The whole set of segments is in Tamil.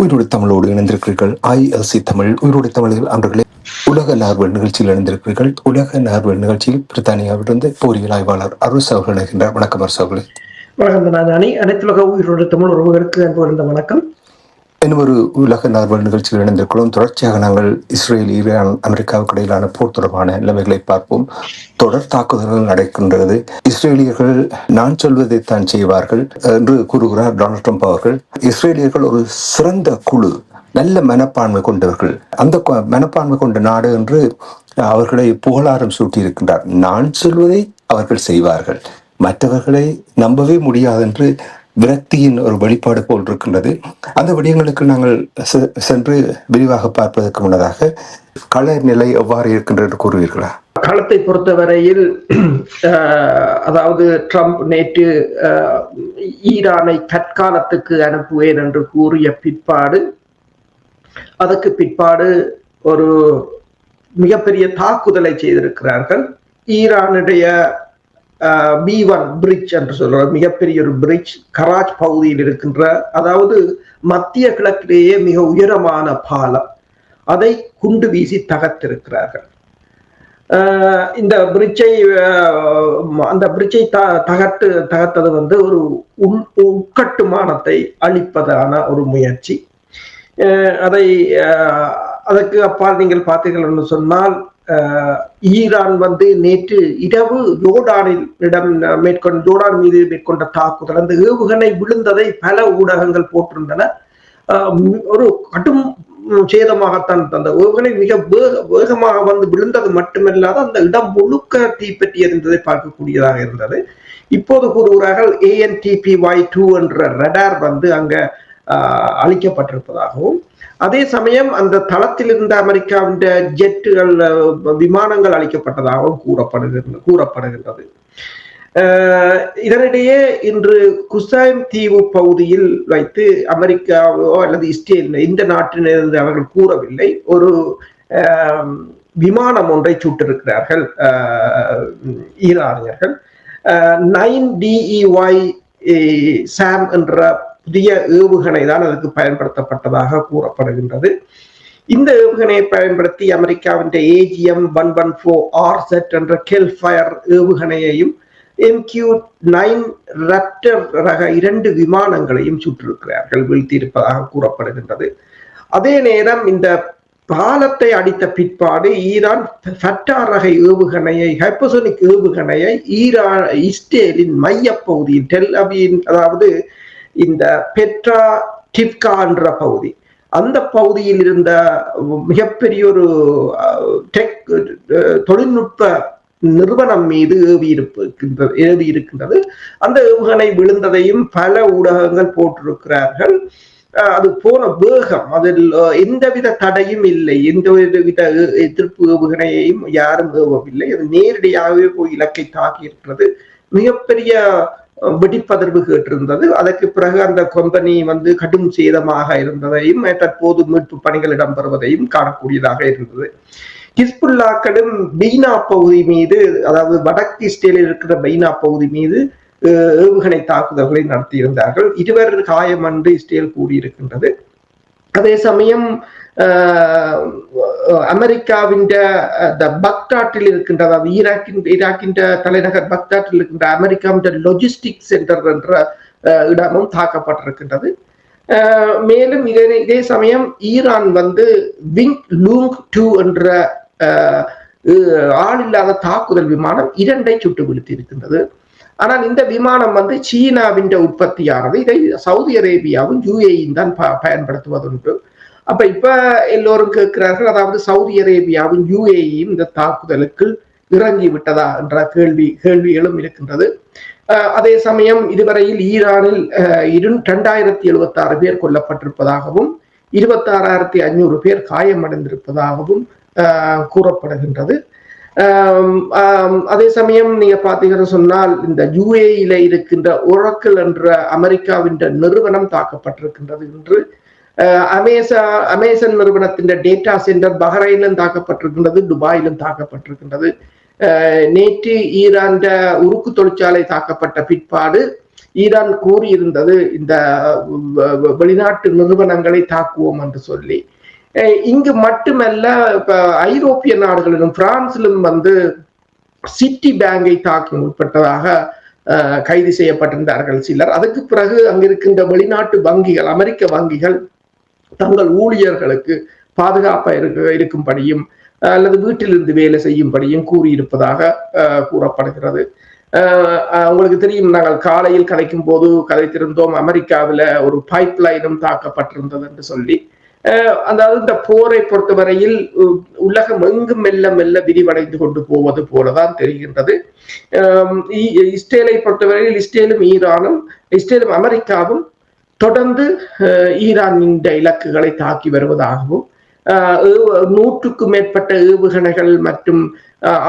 உயிரோடு தமிழோடு இணைந்திருக்கிறீர்கள். ILC தமிழ் உயிரோடு தமிழில் அன்றர்களே உலக நார்வல் நிகழ்ச்சியில் இணைந்திருக்கிறீர்கள். உலக நார்வல் நிகழ்ச்சியில் பிரித்தானியாவிலிருந்து போரியல் ஆய்வாளர் அரசு அவர்கள் இணைகின்றார். வணக்கம் அரசு அவர்களே. வணக்கம் நானி. அனைத்துலக உயிரோடு தமிழ் உறவுகளுக்கு அன்பு வணக்கம். இன்னும் ஒரு உலக நார்வல் நிகழ்ச்சியில் இணைந்திருக்கிறோம். தொடர்ச்சியாக நாங்கள் இஸ்ரேல், ஈரான், அமெரிக்காவுக்கு இடையிலான போர் தொடர்பான நிலைமைகளை பார்ப்போம். தொடர் தாக்குதல்கள் நடக்கின்றது. இஸ்ரேலியர்கள் நான் சொல்வதைத்தான் செய்வார்கள் என்று கூறுகிறார் டொனால்ட் ட்ரம்ப் அவர்கள். இஸ்ரேலியர்கள் ஒரு சிறந்த குழு, நல்ல மனப்பான்மை கொண்டவர்கள், அந்த மனப்பான்மை கொண்ட நாடு என்று அவர்களை புகழாரம் சூட்டியிருக்கின்றார். நான் சொல்வதை அவர்கள் செய்வார்கள், மற்றவர்களை நம்பவே முடியாது என்று விரக்தியின் ஒரு வெளிப்பாடு போல் இருக்கின்றது. அந்த விடயங்களுக்கு நாங்கள் சென்று விரிவாக பார்ப்பதற்கு முன்னதாக கள நிலை எவ்வாறு இருக்கின்றது கூறுவீர்களா? களத்தை பொறுத்தவரையில் அதாவது ட்ரம்ப் நேற்று ஈரானை தற்காலத்துக்கு அனுப்புவேன் என்று கூறிய பிற்பாடு, அதற்கு பிற்பாடு ஒரு மிகப்பெரிய தாக்குதலை செய்திருக்கிறார்கள். ஈரானுடைய B1 பிரிட்ஜ் என்று சொல்ற மிகப்பெரிய ஒரு பிரிட்ஜ் கராச் பகுதியில் இருக்கின்ற, அதாவது மத்திய கிழக்கிலேயே மிக உயரமான பாலம், அதை குண்டு வீசி தகர்த்திருக்கிறார்கள். இந்த பிரிட்ஜை தகர்த்தது ஒரு உட்கட்டுமானத்தை அழிப்பதான ஒரு முயற்சி. அதற்கு அப்பால் நீங்கள் பார்த்தீர்கள் என்று சொன்னால், ஈரான் நேற்று இரவு ஜோர்டான் மீது மேற்கொண்ட தாக்குதல், அந்த ஏவுகணை விழுந்ததை பல ஊடகங்கள் போட்டிருந்தன. ஒரு கடும் சேதமாகத்தான் அந்த ஏவுகணை மிக வேகமாக விழுந்தது மட்டுமல்லாது அந்த இடம் முழுக்க தீப்பற்றி எரிந்ததை பார்க்கக்கூடியதாக இருந்தது. இப்போது கூறுகிறார்கள் ANTPY-2 என்ற ரடார் அங்க அழிக்கப்பட்டிருப்பதாகவும், அதே சமயம் அந்த தளத்தில் இருந்த அமெரிக்காவின் ஜெட்டுகள், விமானங்கள் அளிக்கப்பட்டதாகவும் கூறப்படுகின்றது. இதனிடையே இன்று குசைம் தீவு பகுதியில் வைத்து அமெரிக்காவோ அல்லது இஸ்ரேல், இந்த நாட்டிலிருந்து அவர்கள் கூறவில்லை, ஒரு விமானம் ஒன்றை சுட்டிருக்கிறார்கள் ஈரானியர்கள். 9DEY சாம் என்ற புதிய ஏவுகணை தான் அதுக்கு பயன்படுத்தப்பட்டதாக கூறப்படுகின்றது. இந்த ஏவுகணையை பயன்படுத்தி அமெரிக்காவின் AGM-114RZ என்ற கெல்ஃபயர் ஏவுகணையையும் MQ-9 ராப்டர் ரக 2 விமானங்களையும் சுற்றிருக்கிறார்கள், வீழ்த்தியிருப்பதாக கூறப்படுகின்றது. அதே நேரம் இந்த பாலத்தை அடித்த பிற்பாடு ஈரான் ஃபட்டார் ரக ஏவுகணையை, ஹைப்பர்சோனிக் ஏவுகணையை இஸ்ரேலின் மையப்பகுதியில் டெல் அவியின், அதாவது இந்த பெட்ரா டிப்கா என்ற பகுதி, அந்த பகுதியில் இருந்த மிகப்பெரிய ஒரு தொழில்நுட்ப நிறுவனம் மீது ஏவி இருக்கின்றது. அந்த ஏவுகணை விழுந்ததையும் பல ஊடகங்கள் போட்டிருக்கிறார்கள். அது போன வேகம், அதில் எந்தவித தடையும் இல்லை, எந்தவித எதிர்ப்பு ஏவுகணையையும் யாரும் ஏவவில்லை. அது நேரடியாகவே போய் இலக்கை தாக்கி இருக்கிறது. மிகப்பெரிய வெடிப்பதர்வு கேட்டிருந்தது. அதற்கு பிறகு அந்த கம்பெனி கடும் சேதமாக இருந்ததையும் தற்போது மீட்பு பணிகள் இடம்பெறுவதையும் காணக்கூடியதாக இருந்தது. ஹிஸ்புல்லாக்களும் பீனா பகுதி மீது, அதாவது வடக்கு இஸ்ரேலில் இருக்கிற பீனா பகுதி மீது ஏவுகணை தாக்குதல்களை நடத்தியிருந்தார்கள். 2 காயம் என்று இஸ்ரேல் கூறியிருக்கின்றது. அதே சமயம் அமெரிக்காவின் பக்தாட்டில் இருக்கின்ற, அதாவது ஈராக்கின் தலைநகர் பக்தாட்டில் இருக்கின்ற அமெரிக்காவின் லாஜிஸ்டிக் சென்டர் என்ற இடமும் தாக்கப்பட்டிருக்கின்றது. மேலும் இதே சமயம் ஈரான் விங் லூங் 2 என்ற ஆளில்லாத தாக்குதல் விமானம் 2ஐ சுட்டு வீழ்த்தி இருக்கின்றது. ஆனால் இந்த விமானம் சீனாவின் உற்பத்தியானது. இதை சவுதி அரேபியாவும் UAE தான் பயன்படுத்துவதுண்டு. அப்ப இப்ப எல்லோரும் கேட்கிறார்கள், அதாவது சவுதி அரேபியாவும் UAE-யும் இந்த தாக்குதலுக்கு இறங்கி விட்டதா என்ற கேள்விகளும் இருக்கின்றது. அதே சமயம் இதுவரையில் ஈரானில் 2076 பேர் கொல்லப்பட்டிருப்பதாகவும் 26,500 பேர் காயமடைந்திருப்பதாகவும் கூறப்படுகின்றது. அதே சமயம் நீங்க பாத்தீங்கன்னு சொன்னால், இந்த UAE-ல இருக்கின்ற ஒராக்கிள் என்ற அமெரிக்காவின் நிறுவனம் தாக்கப்பட்டிருக்கின்றது என்று. அமேசான் நிறுவனத்தின் டேட்டா சென்டர் பஹ்ரைனிலும் தாக்கப்பட்டிருக்கின்றது, துபாயிலும் தாக்கப்பட்டிருக்கின்றது. நேற்று ஈரான் உருக்கு தொழிற்சாலை தாக்கப்பட்ட பிற்பாடு ஈரான் கூறியிருந்தது இந்த வெளிநாட்டு நிறுவனங்களை தாக்குவோம் என்று சொல்லி. இங்கு மட்டுமல்ல, இப்ப ஐரோப்பிய நாடுகளிலும் பிரான்சிலும் வந்து சிட்டி பேங்கை தாக்கி முற்பட்டதாக கைது செய்யப்பட்டிருந்தார்கள் சிலர். அதுக்கு பிறகு அங்கிருக்கின்ற வெளிநாட்டு வங்கிகள், அமெரிக்க வங்கிகள் தங்கள் ஊழியர்களுக்கு பாதுகாப்பாக இருக்கும்படியும் அல்லது வீட்டிலிருந்து வேலை செய்யும்படியும் கூறியிருப்பதாக கூறப்படுகிறது. உங்களுக்கு தெரியும், நாங்கள் காலையில் கதைக்கும் போது கதைத்திருந்தோம், அமெரிக்காவில ஒரு பைப் லைனும் தாக்கப்பட்டிருந்தது என்று சொல்லி. அதாவது இந்த போரை பொறுத்தவரையில் உலகம் எங்கும் மெல்ல மெல்ல விரிவடைந்து கொண்டு போவது போலதான் தெரிகின்றது. இஸ்ரேலை பொறுத்தவரையில் இஸ்ரேலும் அமெரிக்காவும் தொடர்ந்து ஈரானின் இலக்குகளை தாக்கி வருவதாகவும் 100க்கும் மேற்பட்ட ஏவுகணைகள் மற்றும்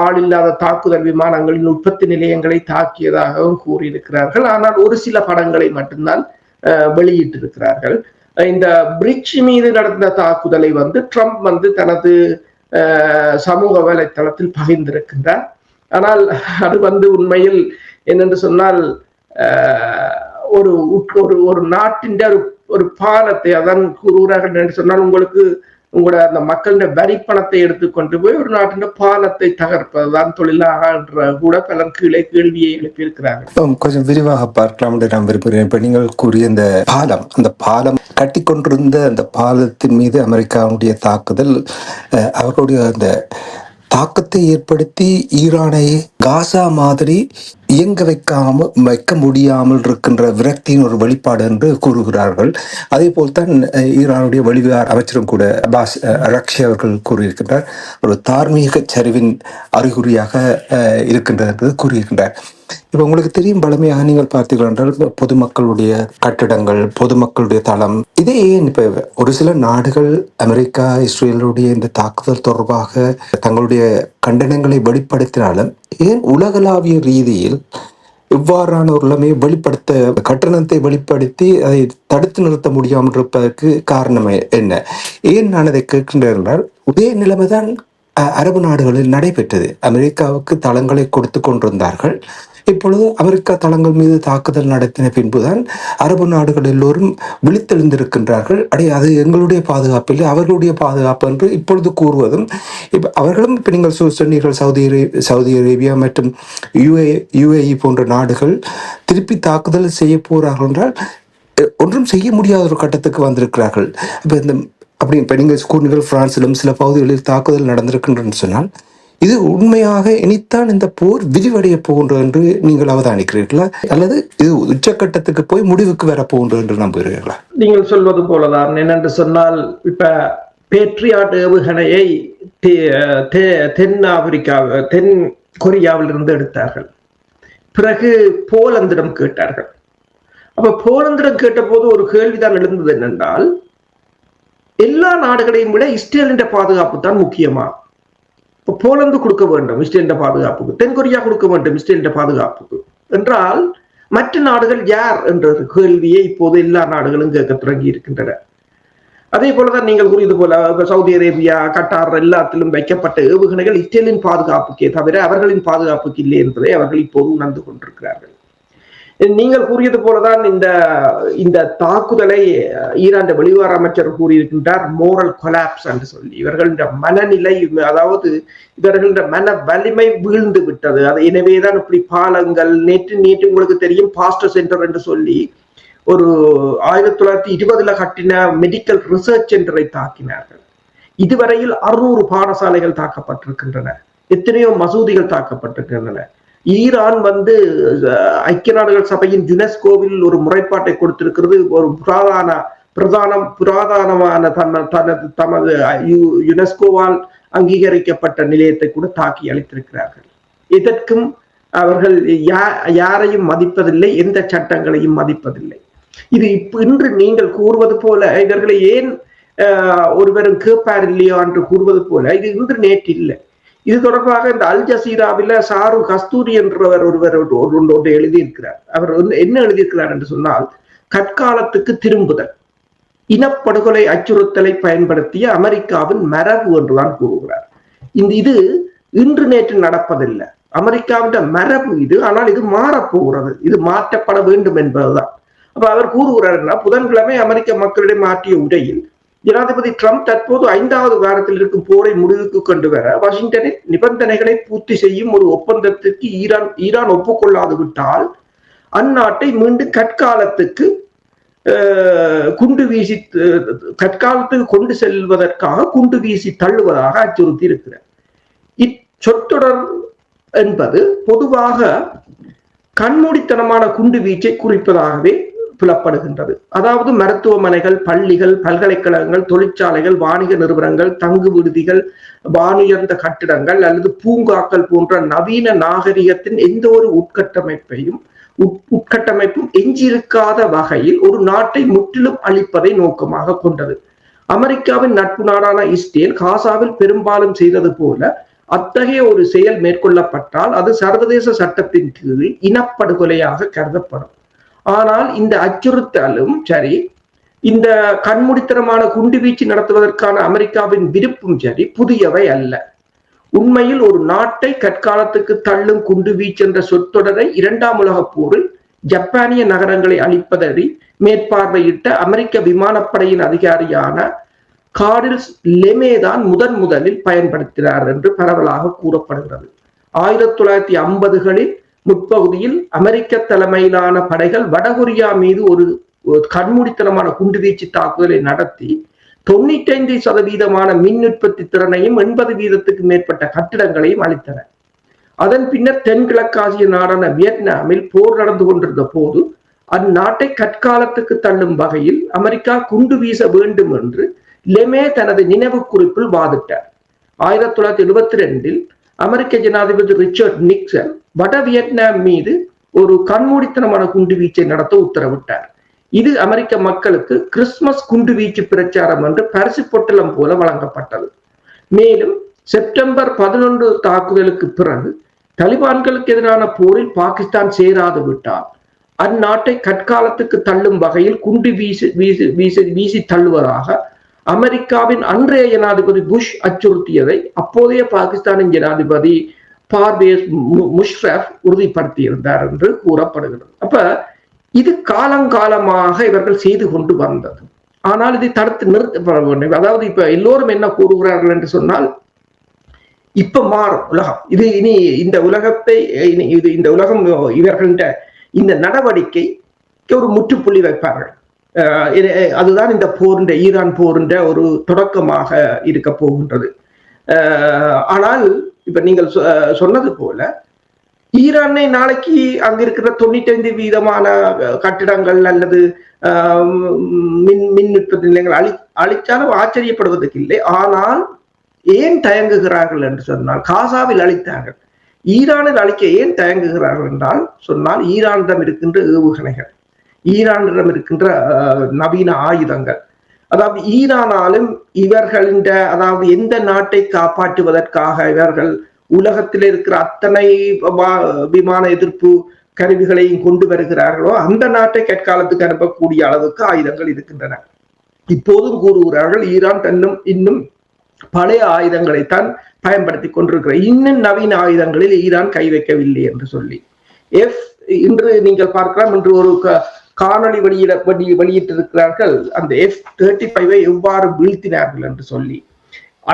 ஆளில்லாத தாக்குதல் விமானங்களின் உற்பத்தி நிலையங்களை தாக்கியதாகவும் கூறியிருக்கிறார்கள். ஆனால் ஒரு சில படங்களை மட்டும்தான் வெளியிட்டிருக்கிறார்கள். இந்த பிரிட்ஜ் மீது நடந்த தாக்குதலை வந்து ட்ரம்ப் வந்து தனது சமூக வலைத்தளத்தில் பகிர்ந்திருக்கின்றார். ஆனால் அது வந்து உண்மையில் என்னென்று சொன்னால் ஒரு நாட்டின் ஒரு பாலத்தை, அதான் கூறுகிறார்கள் என்று சொன்னால், உங்களோட அந்த மக்களுடைய வரி பணத்தை எடுத்துக்கொண்டு போய் ஒரு நாட்டின் பாலத்தை தகர்ப்பதுதான் தொழிலாக என்ற கூட பலர் கீழே கேள்வியை எழுப்பியிருக்கிறார்கள். கொஞ்சம் விரிவாக பார்க்கலாம் என்று நான் விரும்புகிறேன். இப்ப நீங்கள் கூறிய அந்த பாலம் கட்டி கொண்டிருந்த அந்த பாலத்தின் மீது அமெரிக்காவுடைய தாக்குதல் அவர்களுடைய அந்த தாக்கத்தை ஏற்படுத்தி ஈரானை காசா மாதிரி இயங்க வைக்க முடியாமல் இருக்கின்ற விரக்தியின் ஒரு வெளிப்பாடு என்று கூறுகிறார்கள். அதே போல்தான் ஈரானுடைய வெளிவிவகார அமைச்சரும் கூட அப்பாஸ் அரக்ஷி அவர்கள் கூறியிருக்கின்றார், ஒரு தார்மீக சரிவின் அறிகுறியாக இருக்கின்றது என்று கூறியிருக்கின்றார். இப்ப உங்களுக்கு தெரியும், பழமையாக நீங்கள் பார்த்தீர்கள் என்றால் பொதுமக்களுடைய கட்டிடங்கள், பொதுமக்களுடைய தளம், இதே ஏன் இப்ப ஒரு சில நாடுகள் அமெரிக்கா இஸ்ரேலுடைய இந்த தாக்குதல் தொடர்பாக தங்களுடைய கண்டனங்களை வெளிப்படுத்தினாலும் ஏன் உலகளாவிய ரீதியில் இவ்வாறான ஒரு நிலைமையை கட்டணத்தை வெளிப்படுத்தி அதை தடுத்து நிறுத்த முடியாமல் இருப்பதற்கு காரணம் என்ன? ஏன் நான் அதை கேட்கின்றேன் என்றால், இதே நிலைமைதான் அரபு நாடுகளில் நடைபெற்றது. அமெரிக்காவுக்கு தளங்களை கொடுத்து கொண்டிருந்தார்கள். இப்பொழுது அமெரிக்கா தளங்கள் மீது தாக்குதல் நடத்தின பின்புதான் அரபு நாடுகள் எல்லோரும் விழித்தெழுந்திருக்கின்றார்கள். அது எங்களுடைய பாதுகாப்பு இல்லை, அவர்களுடைய பாதுகாப்பு என்று இப்பொழுது கூறுவதும், இப்ப அவர்களும் இப்ப நீங்கள் சொன்னீர்கள், சவுதி அரேபியா மற்றும் யுஏஇ போன்ற நாடுகள் திருப்பி தாக்குதல் செய்ய போறார்கள் என்றால் ஒன்றும் செய்ய முடியாத ஒரு கட்டத்துக்கு வந்திருக்கிறார்கள். இப்ப நீங்கள் கூறினீர்கள், பிரான்சிலும் சில பகுதிகளில் தாக்குதல் நடந்திருக்கின்றன்னு சொன்னால், இது உண்மையாக இனித்தான் இந்த போர் விரிவடைய போகின்றது என்று நீங்கள் அவதானிக்கிறீர்களா, அல்லது இது உச்சக்கட்டத்துக்கு போய் முடிவுக்கு வர போகின்றது என்று நம்புகிறீர்களா? நீங்கள் சொல்வது போலதான். என்னென்று சொன்னால், இப்ப பேட்ரியாட் ஏவுகணையை தென் கொரியாவில் இருந்து எடுத்தார்கள். பிறகு போலந்திடம் கேட்டார்கள். அப்ப போலந்திடம் கேட்ட போது ஒரு கேள்விதான் எழுந்தது, என்னென்றால், எல்லா நாடுகளையும் விட இஸ்ரேலின் பாதுகாப்பு தான் முக்கியமா? போலந்து கொடுக்க வேண்டும் இஸ்ரேலின் பாதுகாப்புக்கு, தென்கொரியா கொடுக்க வேண்டும் இஸ்ரேலின் பாதுகாப்புக்கு என்றால் மற்ற நாடுகள் யார் என்ற கேள்வியை இப்போது எல்லா நாடுகளும் கேட்க தொடங்கி இருக்கின்றன. அதே போலதான் நீங்கள் கூறியது போல சவுதி அரேபியா, கட்டார் எல்லாத்திலும் வைக்கப்பட்ட ஏவுகணைகள் இஸ்ரேலின் பாதுகாப்புக்கே தவிர அவர்களின் பாதுகாப்புக்கு இல்லை என்பதை அவர்கள் இப்போது உணர்ந்து கொண்டிருக்கிறார்கள். நீங்கள் கூறியது போலதான் இந்த தாக்குதலை ஈரான் வெளிவார அமைச்சர் கூறியிருக்கின்றார், மோரல் கொலாப்ஸ் என்று சொல்லி. இவர்களின் மனநிலை, அதாவது இவர்களின் மன வலிமை வீழ்ந்து விட்டது. அது எனவேதான் இப்படி பாலங்கள், நேற்று உங்களுக்கு தெரியும், பாஸ்டர் சென்டர் என்று சொல்லி ஒரு 1920 கட்டின மெடிக்கல் ரிசர்ச் சென்டரை தாக்கினார்கள். இதுவரையில் 600 பாடசாலைகள் தாக்கப்பட்டிருக்கின்றன, எத்தனையோ மசூதிகள் தாக்கப்பட்டிருக்கின்றன. ஈரான் ஐக்கிய நாடுகள் சபையின் யுனெஸ்கோவில் ஒரு முறைப்பாட்டை கொடுத்திருக்கிறது. ஒரு புராதனமான தமது யுனெஸ்கோவால் அங்கீகரிக்கப்பட்ட நிலையத்தை கூட தாக்கி அளித்திருக்கிறார்கள். இதற்கும் அவர்கள் யாரையும் மதிப்பதில்லை, எந்த சட்டங்களையும் மதிப்பதில்லை. இது இன்று நீங்கள் கூறுவது போல இவர்களை ஏன் ஒருவரும் கேட்பார் இல்லையோ என்று கூறுவது போல இது இன்று நேற்று இல்லை. இது தொடர்பாக இந்த அல் ஜசீராவில் சாரு கஸ்தூரி என்றவர் ஒருவர் ஒன்று எழுதியிருக்கிறார். அவர் என்ன எழுதியிருக்கிறார் என்று சொன்னால், கற்காலத்துக்கு திரும்புதல், இனப்படுகொலை அச்சுறுத்தலை பயன்படுத்திய அமெரிக்காவின் மரபு என்றுதான் கூறுகிறார். இது இன்று நேற்று நடப்பதில்லை. அமெரிக்காவின் மரபு இது. ஆனால் இது மாறப்போகிறது, இது மாற்றப்பட வேண்டும் என்பதுதான். அப்ப அவர் கூறுகிறார், புதன்கிழமை அமெரிக்க மக்களிடம் ஆற்றிய உரையில் ஜனாதிபதி ட்ரம்ப் தற்போது 5வது வாரத்தில் இருக்கும் போரை முடிவுக்கு கொண்டு வர வாஷிங்டனில் நிபந்தனைகளை பூர்த்தி செய்யும் ஒரு ஒப்பந்தத்திற்கு ஈரான் ஒப்புக்கொள்ளாது விட்டால் அந்நாட்டை மீண்டும் கற்காலத்துக்கு கொண்டு செல்வதற்காக குண்டு வீசி தள்ளுவதாக அச்சுறுத்தி இருக்கிறார். இச்சொற்றொடர் என்பது பொதுவாக கண்மூடித்தனமான குண்டு வீச்சை குறிப்பதாகவே புலப்படுகின்றது. அதாவது மருத்துவமனைகள், பள்ளிகள், பல்கலைக்கழகங்கள், தொழிற்சாலைகள், வாணிக நிறுவனங்கள், தங்கு விடுதிகள், வானுயர்ந்த கட்டிடங்கள் அல்லது பூங்காக்கள் போன்ற நவீன நாகரிகத்தின் எந்த ஒரு உட்கட்டமைப்பும் எஞ்சியிருக்காத வகையில் ஒரு நாட்டை முற்றிலும் அழிப்பதை நோக்கமாக கொண்டது. அமெரிக்காவின் நட்பு நாடான இஸ்ரேல் காசாவில் பெரும்பாலும் செய்தது போல அத்தகைய ஒரு செயல் மேற்கொள்ளப்பட்டால் அது சர்வதேச சட்டத்தின் கீழ் இனப்படுகொலையாக கருதப்படும். ஆனால் இந்த அச்சுறுத்தலும் சரி, இந்த கண்மூடித்தனமான குண்டுவீச்சு நடத்துவதற்கான அமெரிக்காவின் விருப்பும் சரி புதியவை அல்ல. உண்மையில் ஒரு நாட்டை கற்காலத்துக்கு தள்ளும் குண்டுவீச்சு என்ற சொற்றொடரை 2ஆம் உலகப் போரில் ஜப்பானிய நகரங்களை அழிப்பதை மேற்பார்வையிட்ட அமெரிக்க விமானப்படையின் அதிகாரியான கார்டில்ஸ் லெமே தான் முதலில் பயன்படுத்தினார் என்று பரவலாக கூறப்படுகிறது. 1950களில் முற்பகுதியில் அமெரிக்க தலைமையிலான படைகள் வடகொரியா மீது ஒரு கண்மூடித்தனமான குண்டுவீச்சு தாக்குதலை நடத்தி 95% மின் உற்பத்தி திறனையும் 80% மேற்பட்ட கட்டிடங்களையும் அளித்தன. அதன் பின்னர் தென்கிழக்காசிய நாடான வியட்நாமில் போர் நடந்து கொண்டிருந்த போது அந்நாட்டை கற்காலத்துக்கு தள்ளும் வகையில் அமெரிக்கா குண்டு வீச வேண்டும் என்று லெமே தனது நினைவு குறிப்பில் வாதிட்டார். 1972 அமெரிக்க ஜனாதிபதி ரிச்சர்ட் நிக்சன் வட வியட்நாம் மீது ஒரு கண்மூடித்தனமான குண்டு வீச்சை நடத்த உத்தரவிட்டார். இது அமெரிக்க மக்களுக்கு கிறிஸ்துமஸ் குண்டு வீச்சு பிரச்சாரம் என்று பரிசு பொட்டலம் போல வழங்கப்பட்டது. மேலும் செப்டம்பர் 11 தாக்குதலுக்கு பிறகு தலிபான்களுக்கு எதிரான போரில் பாகிஸ்தான் சேராது விட்டால் அந்நாட்டை கற்காலத்துக்கு தள்ளும் வகையில் குண்டு வீசி தள்ளுவதாக அமெரிக்காவின் அன்றைய ஜனாதிபதி புஷ் அச்சுறுத்தியதை அப்போதைய பாகிஸ்தானின் ஜனாதிபதி பார்வேஸ் முஷ்ரப் உறுதிப்படுத்தியிருந்தார் என்று கூறப்படுகிறது. அப்ப இது காலங்காலமாக இவர்கள் செய்து கொண்டு வந்தது. ஆனால் இதை தடுத்து நிறுத்தப்பட வேண்டும். அதாவது இப்ப எல்லோரும் என்ன கூறுகிறார்கள் என்று சொன்னால், இப்ப மாறும் உலகம், இது இனி இந்த உலகத்தை இந்த உலகம் இவர்கள இந்த நடவடிக்கைக்கு ஒரு முற்றுப்புள்ளி வைப்பார்கள். அதுதான் இந்த போரின் ஈரான் போரின் ஒரு தொடக்கமாக இருக்க போகின்றது. ஆனால் இப்ப நீங்கள் சொன்னது போல ஈரானை நாளைக்கு அங்க இருக்கிற 95% கட்டிடங்கள் அல்லது மின் உற்பத்தி நிலையங்கள் அழிச்சாலும் ஆச்சரியப்படுவதற்கு இல்லை. ஆனால் ஏன் தயங்குகிறார்கள் என்று சொன்னால், காசாவில் அழித்தார்கள், ஈரானில் அழிக்க ஏன் தயங்குகிறார்கள் என்றால் சொன்னால் ஈரானிடம் இருக்கின்ற ஏவுகணைகள், ஈரானிடம் இருக்கின்ற நவீன ஆயுதங்கள், அதாவது ஈரானாலும் இவர்களின் அதாவது எந்த நாட்டை காப்பாற்றுவதற்காக இவர்கள் உலகத்தில் இருக்கிற அத்தனை விமான எதிர்ப்பு கருவிகளையும் கொண்டு வருகிறார்களோ அந்த நாட்டை கற்காலத்துக்கு அனுப்பக்கூடிய அளவுக்கு ஆயுதங்கள் இருக்கின்றன. இப்போதும் கூறுகிறார்கள் ஈரான் இன்னும் பழைய ஆயுதங்களைத்தான் பயன்படுத்தி கொண்டிருக்கிறார், இன்னும் நவீன ஆயுதங்களில் ஈரான் கை வைக்கவில்லை என்று சொல்லி. இன்று நீங்கள் பார்க்கலாம், இன்று ஒரு காணொளி வெளியிட்டிருக்கிறார்கள் அந்த F-35 எவ்வாறு வீழ்த்தினார்கள் என்று சொல்லி.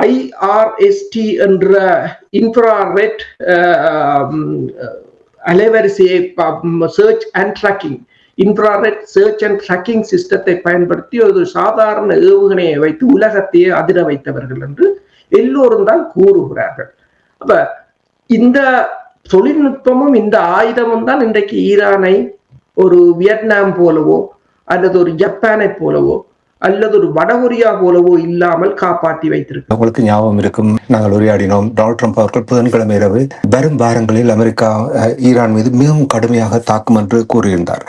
IRST என்ற இன்ஃப்ராரெட் அலைவரிசையை search and tracking infrared search and tracking சிஸ்டத்தை பயன்படுத்தி ஒரு சாதாரண ஏவுகணையை வைத்து உலகத்தையே அதிர வைத்தவர்கள் என்று எல்லோரும் தான் கூறுகிறார்கள். அப்ப இந்த தொழில்நுட்பமும் இந்த ஆயுதமும் தான் இன்றைக்கு ஈரானை ஒரு வியட்நாம் போலவோ அல்லது ஒரு ஜப்பானை போலவோ அல்லது ஒரு வடகொரியா போலவோ இல்லாமல் காப்பாற்றி வைத்திருக்கு. உங்களுக்கு ஞாபகம் இருக்கும், நாங்கள் உரையாடினோம், டொனால்ட் ட்ரம்ப் அவர்கள் புதன்கிழமை இரவு வரும் வாரங்களில் அமெரிக்கா ஈரான் மீது மிகவும் கடுமையாக தாக்கும் என்று கூறியிருந்தார்.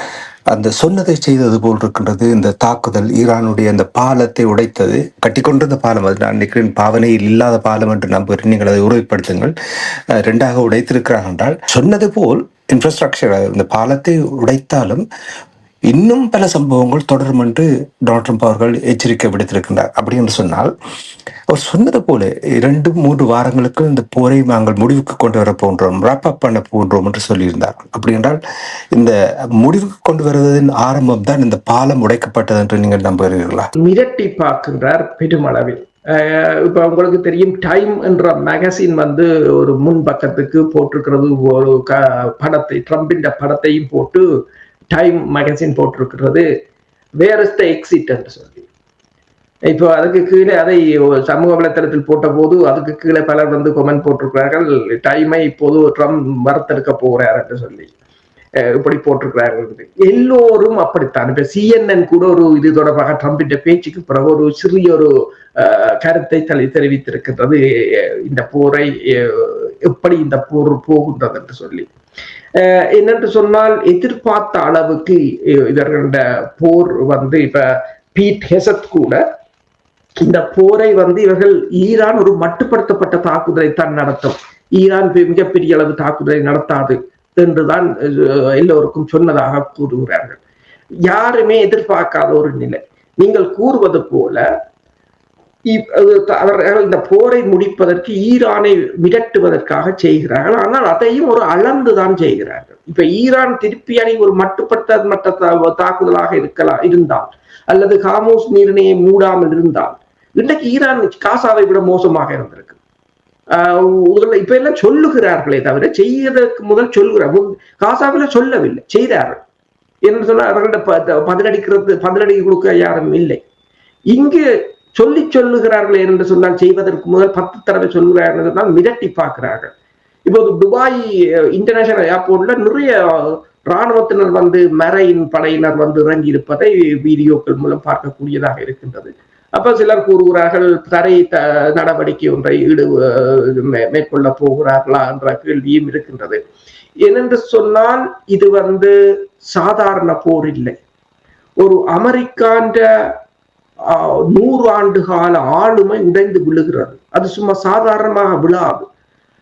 அந்த சொன்னதை செய்தது போல் இருக்கின்றது. இந்த தாக்குதல் ஈரானுடைய அந்த பாலத்தை உடைத்தது, கட்டிக்கொண்டிருந்த பாலம், அது நான் நினைக்கிறேன் பாவனையில் இல்லாத பாலம் என்று நம்புகிறேன், நீங்கள் அதை உறுதிப்படுத்துங்கள். 2ஆக உடைத்திருக்கிறார்கள் என்றால் சொன்னது போல் இன்ஃப்ராஸ்ட்ரக்சர், இந்த பாலத்தை உடைத்தாலும் இன்னும் பல சம்பவங்கள் தொடரும் என்று டொனால்ட் ட்ரம்ப் அவர்கள் எச்சரிக்கை விடுத்திருக்கின்றார். அப்படி என்று சொன்னால் அவர் சொன்னது போல 2-3 வாரங்களுக்கு இந்த போரை நாங்கள் முடிவுக்கு கொண்டு வர போன்றோம், ராப் அப் பண்ண போன்றோம் என்று சொல்லியிருந்தார். அப்படி என்றால் இந்த முடிவுக்கு கொண்டு வருவதன் ஆரம்பம் தான் இந்த பாலம் உடைக்கப்பட்டது என்று நீங்கள் நம்புகிறீர்களா? மிரட்டி பார்க்கின்றார் பெருமளவில். இப்ப உங்களுக்கு தெரியும், டைம் என்ற மேகசின் வந்து ஒரு முன் பக்கத்துக்கு போட்டிருக்கிறது ஒரு படத்தை, ட்ரம்பின் படத்தையும் போட்டு டைம் மேகசின் போட்டிருக்கிறது, வேர் இஸ் த எக்ஸிட் என்று சொல்லி. இப்போ அதுக்கு கீழே அதை சமூக வலைத்தளத்தில் போட்ட போது அதுக்கு கீழே பலர் வந்து கொமெண்ட் போட்டிருக்கிறார்கள், டைமை இப்போது ட்ரம்ப் வறுத்தெடுக்க போகிறார் என்று சொல்லி இப்படி போட்டிருக்கிறார்கள். எல்லோரும் அப்படித்தான். இப்ப CNN கூட ஒரு இது தொடர்பாக ட்ரம்பின் பேச்சுக்கு பிறகு ஒரு சிறிய ஒரு கருத்தை தெரிவித்திருக்கின்றது, இந்த போரை எப்படி இந்த போர் போகின்றது என்று சொல்லி. என்னென்று சொன்னால், எதிர்பார்த்த அளவுக்கு இவர்களோட போர் வந்து இப்ப பீட் ஹெசத் கூட இந்த போரை வந்து இவர்கள் ஈரான் ஒரு மட்டுப்படுத்தப்பட்ட தாக்குதலை தான் நடத்தும், ஈரான் மிகப்பெரிய அளவு தாக்குதலை நடத்தாது என்றுதான் எல்லோருக்கும் சொன்னதாக கூறுகிறார்கள். யாருமே எதிர்பார்க்காத ஒரு நிலை. நீங்கள் கூறுவது போல அவர்கள் இந்த போரை முடிப்பதற்கு ஈரானை மிரட்டுவதற்காக செய்கிறார்கள். ஆனால் அதையும் ஒரு அளந்துதான் செய்கிறார்கள். இப்ப ஈரான் திருப்பி அணி ஒரு மட்டுப்படுத்தப்பட்ட தாக்குதலாக இருந்தால், அல்லது ஹார்மூஸ் நீரிணையை மூடாமல் இருந்தால், இன்றைக்கு ஈரான் காசாவை விட மோசமாக இருந்திருக்கு. இப்ப எல்லாம் சொல்லுகிறார்களே தவிர செய்யறதுக்கு முதல் சொல்லுகிறார். காசாவில சொல்லவில்லை, செய்தார்கள். என்று சொன்னா அவர்கள்ட்ட பதிலடி கொடுக்க யாரும் இல்லை. இங்கு சொல்லுகிறார்கள் என்று சொன்னால் செய்வதற்கு முதல் 10 தடவை சொல்லுகிறார்கள் சொன்னால் மிரட்டி பார்க்கிறார்கள். இப்போது துபாய் இன்டர்நேஷனல் ஏர்போர்ட்ல நிறைய இராணுவத்தினர் வந்து மரைன் படையினர் வந்து இறங்கி இருப்பதை வீடியோக்கள் மூலம் பார்க்கக்கூடியதாக இருக்கின்றது. அப்ப சிலர் கூறுகிறார்கள் தடை நடவடிக்கை ஒன்றை மேற்கொள்ள போகிறார்களா என்ற கேள்வியும் இருக்கின்றது. ஏனென்று சொன்னால் இது வந்து சாதாரண போர் இல்லை. ஒரு அமெரிக்காண்ட 100 ஆண்டு கால ஆளுமை உடைந்து விழுகிறது. அது சும்மா சாதாரணமாக விழாது.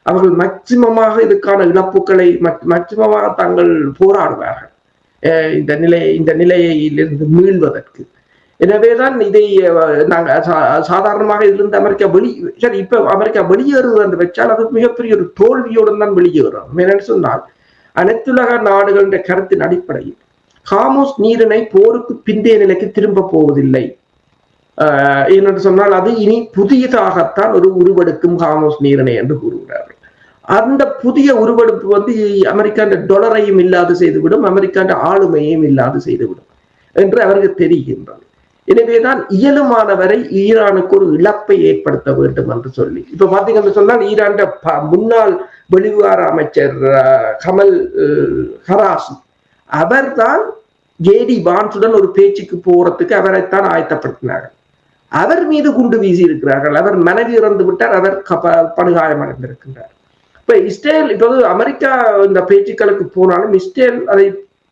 அவர்கள் மேக்சிமமாக இதுக்கான இழப்புகளை மேக்சிமமாக தாங்கள் போராடுவார்கள் இந்த நிலையிலிருந்து மீள்வதற்கு. எனவேதான் இதை நாங்கள் சாதாரணமாக இதிலிருந்து அமெரிக்கா வெளியேறுவது என்று வச்சால் அது மிகப்பெரிய ஒரு தோல்வியுடன் தான் வெளியேறும். என்னென்னு சொன்னால், அனைத்துலக நாடுகளின் கருத்தின் அடிப்படையில் ஹார்மூஸ் நீரிணை போருக்கு பிந்தைய நிலைக்கு திரும்ப போவதில்லை என்று சொன்னால், அது இனி புதியதாகத்தான் ஒரு உருவெடுக்கும் ஹார்மூஸ் நீரிணை என்று கூறுகிறார்கள். அந்த புதிய உருவெடுப்பு வந்து அமெரிக்காண்ட டாலரையும் இல்லாது செய்துவிடும், அமெரிக்காண்ட ஆளுமையையும் இல்லாது செய்துவிடும் என்று அவருக்கு தெரிகின்றது. எனவேதான் இயலுமானவரை ஈரானுக்கு ஒரு இழப்பை ஏற்படுத்த வேண்டும் என்று சொல்லி, இப்ப பாத்தீங்கன்னு சொன்னால், ஈரான் முன்னாள் வெளிவிவகார அமைச்சர் கமல் ஹராசி அவர்தான் ஜேடி வான்ஸுடன் ஒரு பேச்சுக்கு போறதுக்கு அவரைத்தான் ஆயத்தப்படுத்தினார்கள். அவர் மீது குண்டு வீசி இருக்கிறார்கள். அவர் மனைவி இறந்து விட்டார், அவர் படுகாயம் அடைந்திருக்கின்றார். இப்ப இஸ்ரேல் இப்போது அமெரிக்கா இந்த பேச்சுக்களுக்கு போனாலும் இஸ்ரேல் அதை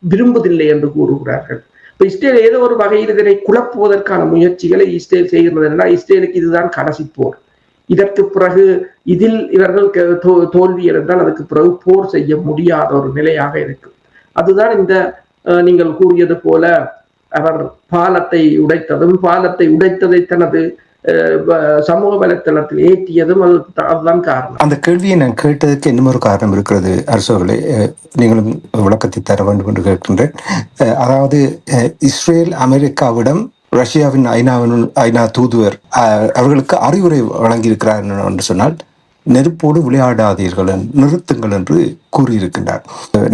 விரும்புவதில்லை என்று கூறுகிறார்கள். இப்ப இஸ்ரேல் ஏதோ ஒரு வகையில் இதனை குழப்புவதற்கான முயற்சிகளை இஸ்ரேல் செய்கிறது என்றால், இஸ்ரேலுக்கு இதுதான் கடைசி போர். இதற்கு பிறகு இதில் இவர்கள் தோல்வி இருந்தால் அதுக்கு பிறகு போர் செய்ய முடியாத ஒரு நிலையாக இருக்கும். அதுதான் இந்த நீங்கள் கூறியது போல அவர் பாலத்தை உடைத்ததை தனது சமூக வலைத்தளத்தில் ஏற்றியதும் அதுதான் காரணம். அந்த கேள்வியை நான் கேட்டதுக்கு இன்னும் ஒரு காரணம் இருக்கிறது அரசர்களே, நீங்களும் விளக்கத்தை தர வேண்டும் என்று கேட்கின்றேன். அதாவது இஸ்ரேல் அமெரிக்காவிடம் ரஷ்யாவின் ஐநா தூதுவர் அவர்களுக்கு அறிவுரை வழங்கியிருக்கிறார் என்று சொன்னால், நெருப்போடு விளையாடாதீர்கள், நிறுத்துங்கள் என்று கூறியிருக்கின்றார்.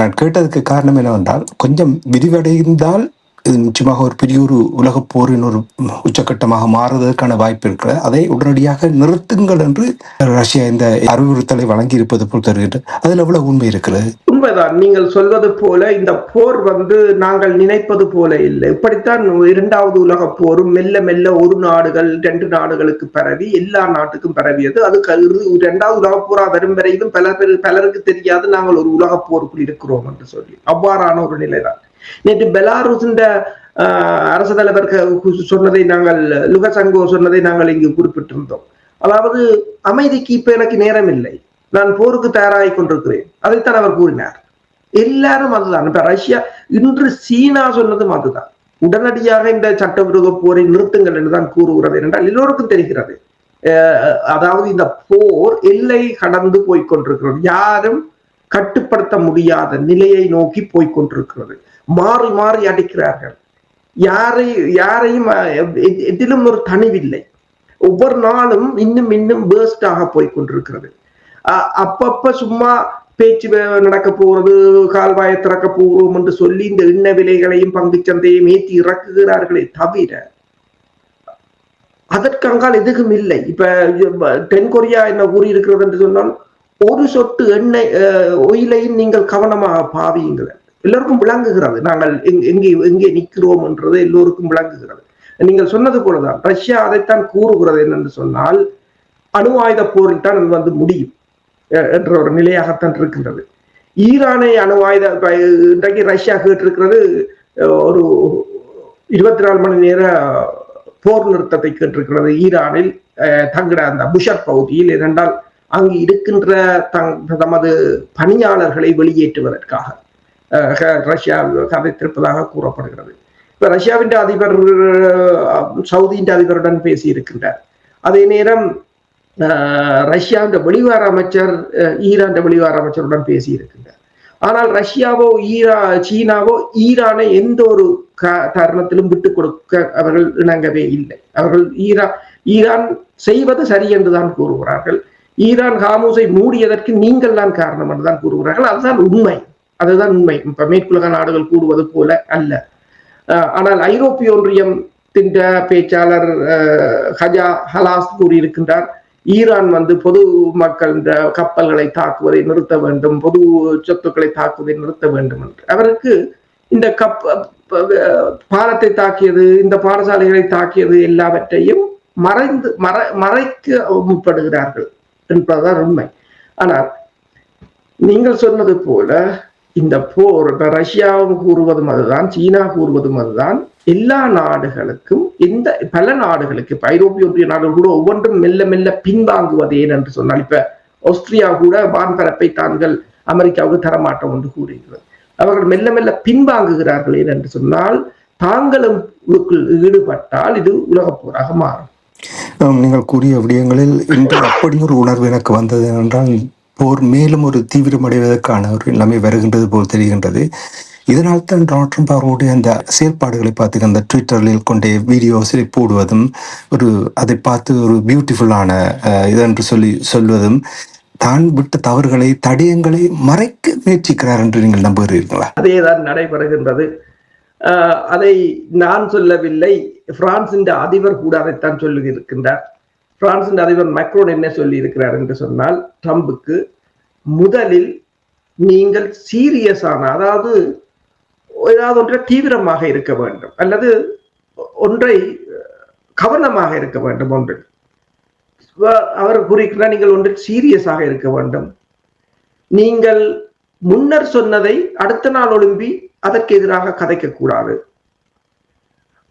நான் கேட்டதுக்கு காரணம் என்னவென்றால், கொஞ்சம் விரிவடைந்தால் இது நிச்சயமாக ஒரு பெரிய ஒரு உலக போரின் ஒரு உச்சக்கட்டமாக மாறுவதற்கான வாய்ப்பு இருக்கிறது. அதை உடனடியாக நிறுத்துங்கள் என்று ரஷ்யா இந்த அறிவுறுத்தலை வழங்கி இருப்பது போல் தருகிறது. அதில் எவ்வளவு உண்மை இருக்கிறது? உண்மைதான். நீங்கள் சொல்வது போல இந்த போர் வந்து நாங்கள் நினைப்பது போல இல்லை. இப்படித்தான் 2வது உலக போரும் மெல்ல மெல்ல ஒரு நாடுகள் 2 நாடுகளுக்கு பரவி எல்லா நாட்டுக்கும் பரவியது. அது 2வது உலக போரா வரும் வரையிலும் பலருக்கு தெரியாது நாங்கள் ஒரு உலக போருக்குள் இருக்கிறோம் என்று சொல்லி. அவ்வாறான ஒரு நிலைதான். நேற்று பெலாருஸ் அரசு தலைவர் சொன்னதை நாங்கள், லுகசங்கோ சொன்னதை நாங்கள் இங்கு குறிப்பிட்டிருந்தோம். அதாவது அமைதிக்கு இப்ப எனக்கு நேரம் இல்லை, நான் போருக்கு தயாராகி கொண்டிருக்கிறேன், அதைத்தான் அவர் கூறினார். எல்லாரும் அதுதான். இப்ப ரஷ்யா இன்று சீனா சொன்னதும் அதுதான். உடனடியாக இந்த சட்டவிரோத போரை நிறுத்துங்கள் என்றுதான் கூறுகிறது என்றால் எல்லோருக்கும் தெரிகிறது. அதாவது இந்த போர் எல்லை கடந்து போய்கொண்டிருக்கிறது. யாரும் கட்டுப்படுத்த முடியாத நிலையை நோக்கி போய்கொண்டிருக்கிறது. மாறி மாறி அடிக்கிறார்கள். யாரையும் எதிலும் ஒரு தனிவில்லை. ஒவ்வொரு நாளும் இன்னும் இன்னும் பேர்ஸ்டாக போய்கொண்டிருக்கிறது. அப்பப்ப சும்மா பேச்சு நடக்க போறது, கால்வாயை திறக்க போகிறோம் என்று சொல்லி இந்த எண்ணெய் விலைகளையும் பங்கு சந்தையும் ஏற்றி இறக்குகிறார்களே தவிர அதற்கங்கால் எதுவும் இல்லை. இப்ப தென்கொரியா என்ன கூறியிருக்கிறது என்று சொன்னால், ஒரு சொட்டு எண்ணெய் ஒயிலையும் நீங்கள் கவனமாக பாவியுங்கள். எல்லோருக்கும் விளங்குகிறது நாங்கள் எங்கே நிற்கிறோம் என்றது எல்லோருக்கும் விளங்குகிறது. நீங்கள் சொன்னது போலதான் ரஷ்யா அதைத்தான் கூறுகிறது. என்னென்று சொன்னால், அணு ஆயுத போரில் தான் அது வந்து முடியும் என்ற ஒரு நிலையாகத்தான் இருக்கின்றது. ஈரானை அணு ஆயுத இன்றைக்கு ரஷ்யா கேட்டிருக்கிறது ஒரு 24 மணி நேர போர் நிறுத்தத்தை கேட்டிருக்கிறது ஈரானில் தங்கட அந்த புஷர் பகுதியில். ஏனென்றால் அங்கு இருக்கின்ற தமது பணியாளர்களை வெளியேற்றுவதற்காக ரஷ்யா கதைத்திருப்பதாக கூறப்படுகிறது. இப்ப ரஷ்யாவின் அதிபர் சவுதியின் அதிபருடன் பேசி இருக்கின்றார். அதே நேரம் ரஷ்யாவின் வெளிவார அமைச்சர் ஈரான் வெளிவார அமைச்சருடன் பேசி இருக்கின்றார். ஆனால் ரஷ்யாவோ சீனாவோ ஈரானை எந்த ஒரு தருணத்திலும் விட்டுக் கொடுக்க அவர்கள் இணங்கவே இல்லை. அவர்கள் ஈரான் செய்வது சரி என்றுதான் கூறுகிறார்கள். ஈரான் ஹார்மூஸை மூடியதற்கு நீங்கள் தான் காரணம் என்றுதான் கூறுகிறார்கள். அதுதான் உண்மை. அதுதான் உண்மை. இப்ப மேற்குலக நாடுகள் கூறுவது போல அல்ல. ஆனால் ஐரோப்பிய ஒன்றியத்தின் பேச்சாளர் ஹஜா ஹலாஸ் கூறியிருக்கின்றார், ஈரான் வந்து பொது மக்கள் கப்பல்களை தாக்குவதை நிறுத்த வேண்டும், பொது சொத்துக்களை தாக்குவதை நிறுத்த வேண்டும் என்று. அவருக்கு இந்த பாலத்தை தாக்கியது, இந்த பாடசாலைகளை தாக்கியது எல்லாவற்றையும் மறைக்க முற்படுகிறார்கள் என்பதுதான் உண்மை. ஆனால் நீங்கள் சொன்னது போல இந்த போர் ரஷ்யாவும் கூறுவதும் அதுதான், சீனா கூறுவதும் அதுதான். எல்லா நாடுகளுக்கும் பல நாடுகளுக்கு இப்ப ஐரோப்பிய ஒன்றிய நாடுகள் கூட ஒவ்வொன்றும் மெல்ல மெல்ல பின்வாங்குவது ஏன் என்று சொன்னால், இப்ப ஆஸ்திரியா கூட வான்பரப்பை தாங்கள் அமெரிக்காவுக்கு தரமாட்டோம் என்று கூறுகிறது. அவர்கள் மெல்ல மெல்ல பின்வாங்குகிறார்கள் ஏன் என்று சொன்னால், தாங்களும் ஈடுபட்டால் இது உலகப் போராக மாறும். நீங்கள் கூறிய விடயங்களில் இன்று அப்படி ஒரு உணர்வு எனக்கு வந்தது என்றால், போர் மேலும் ஒரு தீவிரமடைவதற்கான ஒரு நிலைமை வருகின்றது போல் தெரிகின்றது. இதனால் தான் டொனால்ட் ட்ரம்ப் அவருடைய அந்த செயல்பாடுகளை பார்த்து அந்த ட்விட்டரில் கொண்டே வீடியோஸை போடுவதும், அதை பார்த்து ஒரு பியூட்டிஃபுல்லான இதென்று சொல்வதும், தான் விட்ட தவறுகளை தடயங்களை மறைக்க முயற்சிக்கிறார் என்று நீங்கள் நம்புகிறீர்களா? அதேதான் நடைபெறுகின்றது. அதை நான் சொல்லவில்லை, பிரான்சின் அதிபர் கூட அதைத்தான் சொல்லி இருக்கின்றார். பிரான்சின் அதிபர் மேக்ரோன் என்ன சொல்லி இருக்கிறார் என்று சொன்னால், ட்ரம்புக்கு முதலில் நீங்கள் சீரியஸான, அதாவது ஏதாவது ஒன்றை தீவிரமாக இருக்க வேண்டும், அல்லது ஒன்றை கவனமாக இருக்க வேண்டும். ஒன்றில் அவர் கூறுகிறார், நீங்கள் ஒன்றில் சீரியஸாக இருக்க வேண்டும். நீங்கள் முன்னர் சொன்னதை அடுத்த நாள் ஒழும்பி அதற்கு எதிராக கதைக்க கூடாது.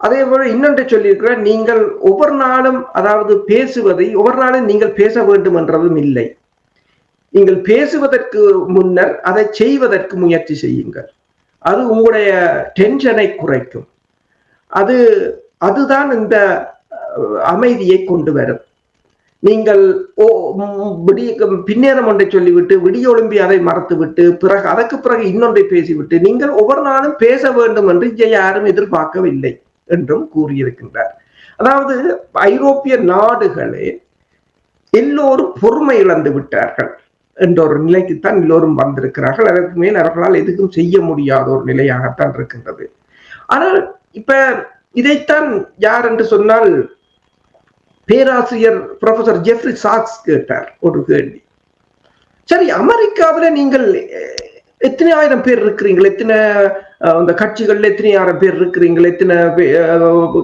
அதே போல இன்னொன்றை சொல்லியிருக்கிறார், நீங்கள் ஒவ்வொரு நாளும், அதாவது பேசுவதை ஒவ்வொரு நாளும் நீங்கள் பேச வேண்டும் என்றதும் இல்லை. நீங்கள் பேசுவதற்கு முன்னர் அதை செய்வதற்கு முயற்சி செய்யுங்கள். அது உங்களுடைய டென்ஷனை குறைக்கும். அதுதான் இந்த அமைதியை கொண்டு வரும். நீங்கள் பின்னேறம் ஒன்றை சொல்லிவிட்டு விடிய ஒழும்பி அதை மறத்துவிட்டு அதற்கு பிறகு இன்னொன்றை பேசிவிட்டு நீங்கள் ஒவ்வொரு நாளும் பேச வேண்டும் என்று யாரும் எதிர்பார்க்கவில்லை என்றும் கூறியிருக்கின்றார். அதாவது ஐரோப்பிய நாடுகளே எல்லோரும் பொறுமை இழந்து விட்டார்கள் என்ற ஒரு நிலைக்குத்தான் எல்லோரும் வந்திருக்கிறார்கள். அதற்கு மேல் அவர்களால் எதுவும் செய்ய முடியாத ஒரு நிலையாகத்தான் இருக்கின்றது. ஆனால் இப்ப இதைத்தான் யார் என்று சொன்னால், பேராசிரியர் ப்ரொஃபசர் ஜெஃப்ரி சாக்ஸ் கேட்டார் ஒரு கேள்வி. சரி, அமெரிக்காவில நீங்கள் எத்தனை ஆயிரம் பேர் இருக்கிறீர்கள், எத்தனை அந்த கட்சிகள்ல எத்தனை ஆயிரம் பேர் இருக்கிறீர்கள், எத்தனை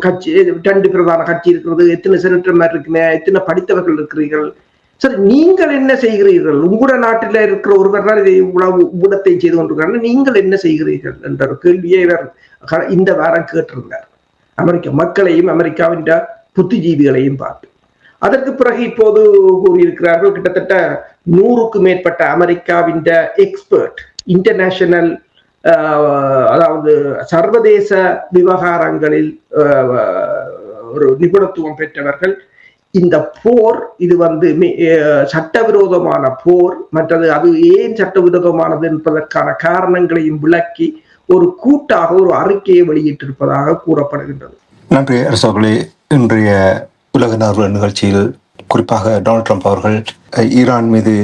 கட்சி 2 பிரதான கட்சி இருக்கிறது, எத்தனை செனட்டர்மார் இருக்கிற, எத்தனை படித்தவர்கள் இருக்கிறீர்கள், சரி நீங்கள் என்ன செய்கிறீர்கள், உங்களோட நாட்டில இருக்கிற ஒருவர் தான் இதை இவ்வளவு ஊடத்தை செய்து கொண்டிருக்கிறார், நீங்கள் என்ன செய்கிறீர்கள் என்ற ஒரு கேள்வியை இவர் இந்த வாரம் கேட்டிருந்தார். அமெரிக்க மக்களையும் அமெரிக்காவின் புத்திஜீவிகளையும் பார்த்து. அதற்கு பிறகு இப்போது கூறியிருக்கிறார்கள், கிட்டத்தட்ட 100க்கும் மேற்பட்ட அமெரிக்காவின் எக்ஸ்பர்ட் இன்டர்நேஷனல் அதாவது சர்வதேச விவகாரங்களில் ஒரு நிபுணத்துவம் பெற்றவர்கள். இந்த போர் இது சட்டவிரோதமான போர், மற்றது அது ஏன் சட்டவிரோதமானது என்பதற்கான காரணங்களையும் விளக்கி ஒரு கூட்டாக ஒரு அறிக்கையை வெளியிட்டிருப்பதாக கூறப்படுகின்றது. நன்றி அரசர்களே. இன்றைய உலக நார்வல் நிகழ்ச்சியில் குறிப்பாக டொனால்ட் ட்ரம்ப் அவர்கள் ஈரான் மீது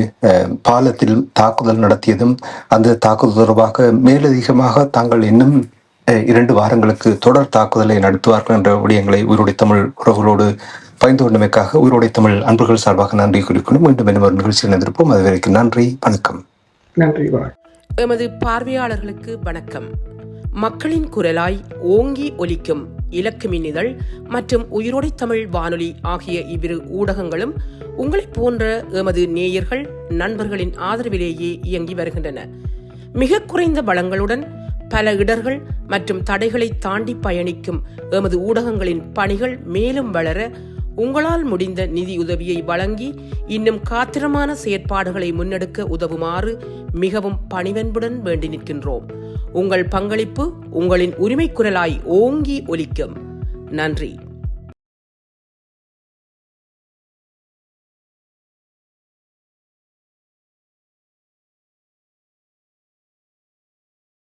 பாலத்தில் தாக்குதல் நடத்தியதும் அந்த தாக்குதல் தொடர்பாக மேலதிகமாக தாங்கள் இன்னும் 2 வாரங்களுக்கு தொடர் தாக்குதலை நடத்துவார்கள் என்ற விடயங்களை உயிரோடை தமிழ் உறவுகளோடு பகிர்ந்து கொண்டமைக்காக உயிரோடை தமிழ் அன்புகள் சார்பாக நன்றி குறிக்கணும். மீண்டும் ஒரு நிகழ்ச்சியில் இருந்திருப்போம். அதுவரைக்கும் நன்றி, வணக்கம். நன்றி, வணக்கம். எமது பார்வையாளர்களுக்கு வணக்கம். மக்களின் குரலாய் ஓங்கி ஒலிக்கும் இலக்கு மின்னிதழ் மற்றும் உயிரோடை தமிழ் வானொலி ஆகிய இவ்விரு ஊடகங்களும் உங்களைப் போன்ற எமது நேயர்கள் நண்பர்களின் ஆதரவிலேயே இயங்கி வருகின்றன. மிக குறைந்த வளங்களுடன் பல இடர்கள் மற்றும் தடைகளை தாண்டி பயணிக்கும் எமது ஊடகங்களின் பணிகள் மேலும் வளர உங்களால் முடிந்த நிதியுதவியை வழங்கி இன்னும் காத்திரமான செயற்பாடுகளை முன்னெடுக்க உதவுமாறு மிகவும் பணிவன்புடன் வேண்டி நிற்கின்றோம். உங்கள் பங்களிப்பு உங்களின் உரிமை குரலாய் ஓங்கி ஒலிக்கும். நன்றி.